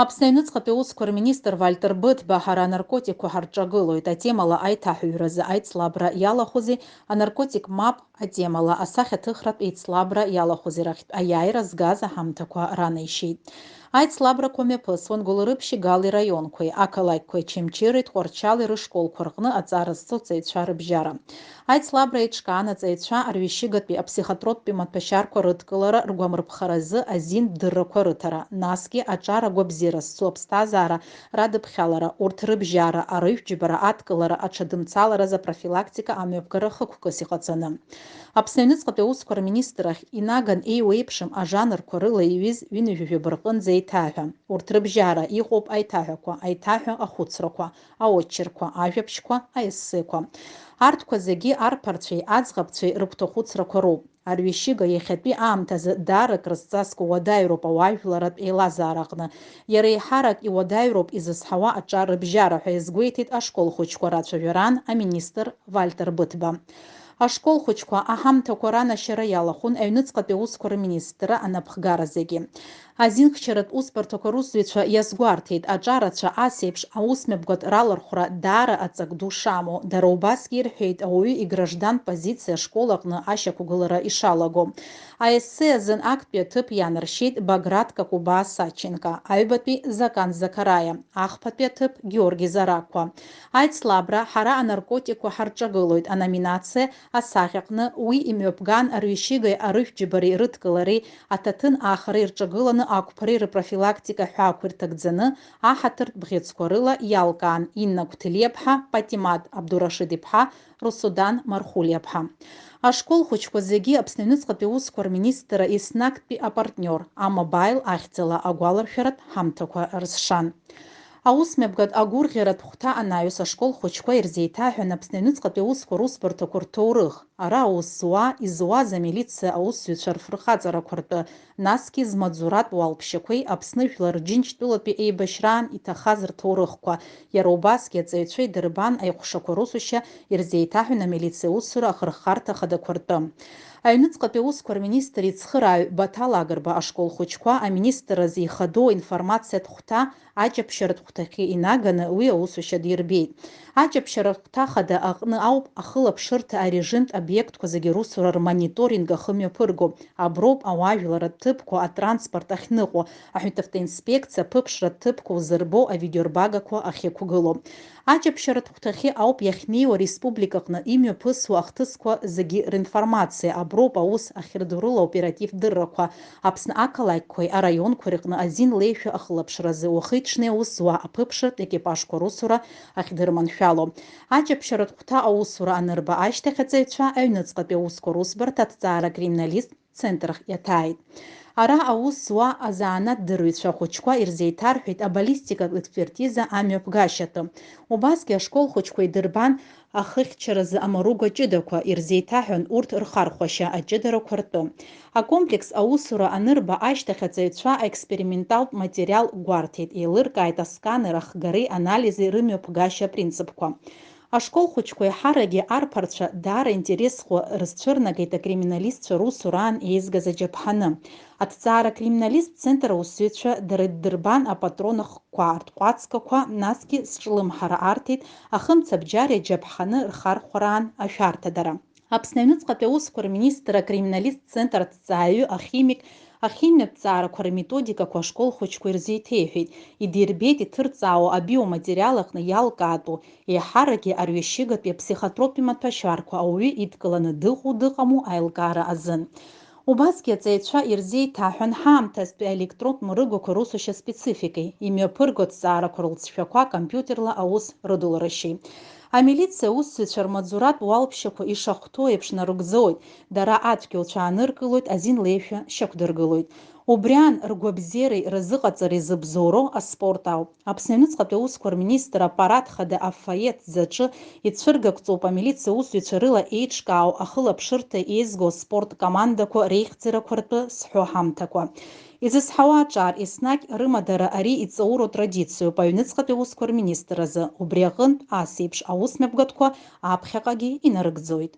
Аԥсны аҩныҵҟатәи аусқәа рминистр Вальтер Быҭба ҳара анаркотикқәа ҳарҿагылоит атемала аиҭаҳәаҩразы аицлабра иалахәызи, анаркотик мап атемала асахьаҭыхратә еицлабра иалахәызи рахьтә аиааира згаз аҳамҭақәа ранеишьеит. Аицлабрақәа мҩаԥысуан Гәыларыԥшьи Гали раионқәеи, ақалақьқәеи Чемчиреи, Тҟәарчали рышколқәа рҟны аҵара зцо ҵаҩцәа рыбжьара. Аицлабра еиҿкаан аҵаҩцәа арҩышьыгатәи аԥсихотроптәи маҭәашьарқәа рыдкылара, ргәамырԥхаразы азин дыррақәа рыҭара, насгьы аҿар агәабзиара зцу аԥсҭазаара радыԥхьалара, урҭ рыбжьара, арыжәџьбара, адкылара, аҽадымцаларазы апрофилактика амҩаԥгара хықәкыс иҟаҵаны. Аԥсны аҩныҵҟатәи аусқәа рминистр ахь инаган еиуеиԥшым ажанрқәа рыла иҩыз ҩынҩажәа рҟынӡа еиҭаҳәа. Урҭ рыбжьара иҟоуп аиҭаҳәақәа, аиҭаҳәа ахәыцрақәа, аочерқәа, ажәабжьқәа, аессеқәа. Арҭқәа зегьы арԥарцәеи аӡӷабцәеи рыгәҭахәыцрақәа роуп. Арҩышьыга иахьатәи аамҭазы даарак рызҵазкуа уадаҩроуп ауаажәларатә еилазаараҟны. Иара еиҳарак иуадаҩроуп изызҳауа аҿар рыбжьара ҳәа изгәеиҭеит ашкол хәыҷқәа рацәажәаран аминистр Вальтер Быҭба. Ашкол хәыҷқәа аҳамҭақәа ранашьара иалахәын аҩныҵҟатәи аусқәа рминистрра анапхгара зегьы. Азинхьчаратә усбарҭақәа русзуҩцәа иазгәарҭеит аҿарацәа асеиԥш аусмҩаԥгатә ралархәра даара аҵак ду шамоу. Дара убасгьы ирҳәеит ауаҩы играждан позициа ашкол аҟны ашьақәгылара ишалаго. Аессе азын актәи аҭыԥ ианаршьеит Баграт Какубаа Саченко, аҩбатәи Закан Закараиа, ахԥатәи аҭыԥ Георги Заракәа. Аицлабра ҳара анаркотикқәа ҳарҿагылоит аноминациа асахьаҟны уи имҩаԥган арҩышьыгаи арыжәџьбареи рыдкылареи аҭаҭын аахареи рҿагыланы ақәԥареи рпрофилактика ҳәаақәа ирҭагӡаны аҳаҭыртә бӷьыцқәа рыла иалкаан Инна Гәҭелиаԥҳа, Патимат Абдурашид-иԥҳа, Русудан Мархулиаԥҳа. Ашкол хәыҷқәа зегьы Аԥсны аҩныҵҟатәи аусқәа рминистрра еснагтәи апартниор амобаил ахьӡала агәаларшәаратә ҳамҭақәа рызшан. Аусмҩаԥгатә агәырӷьаратә хәҭа анаҩс ашкол хәыҷқәа ирзеиҭаҳәан Аԥсны аҩныҵҟатәи аусқәа русбарҭақәа рҭоурых, ара аус зуа, изуаз амилициа аусзуҩцәа рфырхаҵарақәа ртәы, насгьы змаҵуратә уалԥшьақәеи Аԥсны Жәлар Џьынџьтәылатәи еибашьраан иҭахаз рҭоурыхқәа, иара убасгьы аҵаҩцәа идырбан аиҟәшақәа русушьа ирзеиҭаҳәан амилициа аусура ахырхарҭа ахадақәа ртәы. Аҩныҵҟатәи аусқәа рминистр ицхырааҩ Баҭал Агрба ашкол хәыҷқәа аминистр азы ихадоу аинформациатә хәҭа аҷаԥшьаратә хәҭахьы инаганы уи аусушьа дирбеит. Аҷаԥшьаратә хәҭа хада аҟны ауп ахылаԥшырҭа арежимтә обиектқәа зегьы русура рмониторинг ахымҩаԥырго. Аброуп ауаажәларатә ҭыԥқәа атранспорт ахьныҟәо, аҳәынҭқарратә инспекциа ԥыԥшратә ҭыԥқәа узырбо авидеорбагақәа ахьықәгыло. Аҷаԥшьаратә хәҭахьы ауп иахьнеиуа республикаҟны имҩаԥысуа ахҭысқәа зегьы ринформациа. Аброуп аус ахьырдурыла оператив дыррақәа Аԥсны ақалақьқәеи араионқәеи рҟны азин леишәа ахылаԥшразы уахи-ҽни аус зуа аԥыԥшратә екипажқәа русура ахьдырманшәало. Аҷаԥшьаратә хәҭа аусура анырба ашьҭахь аҵаҩцәа аҩныҵҟатәи аусқәа русбарҭа аҭҵаара криминалист центрахь иаҭааит. Ара аус зуа азаанатдырҩцәа хәыҷқәа ирзеиҭарҳәеит абаллистикатә експертиза амҩаԥгашьатәы. Убасгьы ашкол хәыҷқәа идырбан ахыхьчаразы амаруга ҷыдақәа ирзеиҭаҳәан урҭ рхархәашьа аҷыдарақәа ртәы. Акомплекс аусура анырба ашьҭахь аҵаҩцәа аексперименталтә материал гәарҭеит, еилыркааит асканер ахгареи анализи рымҩаԥгашьа апринципқәа. Ашкол хәыҷқәа еиҳарагьы арԥарцәа даара интересхуа рызцәырнагеит акриминалистцәа русураан еизгаз аџьаԥҳаны. Аҭҵаара криминалист центр аусзуҩцәа дара иддырбан апатронахқәа, ртҟәацкақәа, насгьы зҿлымҳара арҭеит ахымцабџьари аџьаԥҳаны рхархәараан ашәарҭадара. Аԥсны аҩныҵҟатәи аусқәа рминистр акриминалист центр аҭҵааҩы ахимик ахимиатә ҵаарақәа рметодикақәа ашкол хәыҷқәа ирзеиҭеиҳәеит, идирбеит иҭырҵаауа абиоматериал аҟны иалкаатәу еиҳарагьы арҩашьыгатәи аԥсихотроптәи маҭәашьарқәа ауаҩы идкыланы дыҟоу-дыҟаму аилкаара азын. Убасгьы аҵаҩцәа ирзеиҭаҳәан ҳаамҭазтәи аелектронтә мрыгақәа русушьа спецификеи, имҩаԥырго ҭҵаарақәа рылҵшәақәа компиутерла аус рыдуларашьеи. Амилициа аусзуҩцәа рмаҵуратә уалԥшьақәа ишахәҭоу еиԥш нарыгӡоит, дара ацәгьоуцәа ааныркылоит, азин леишәа шьақәдыргылоит. Убриан ргәабзиареи рзыҟаҵареи зыбзоуроу аспорт ауп. Аԥсны аҩныҵҟатәи аусқәа рминистр аппарат хада аффает заҿы ицәыргақәҵоуп амилициа аусзуҩцәа рыла еиҿкаау ахылаԥшырҭа еизго спорт командақәа реихьӡарақәа ртәы зҳәо ҳамҭақәа. Изызҳауа аҿар еснагь рымадара ари иҵауроу традициоуп аҩныҵҟатәи аусқәа рминистр азы. Убри аҟынтә асеиԥш аусмҩаԥгатәқәа аԥхьаҟагьы инарыгӡоит.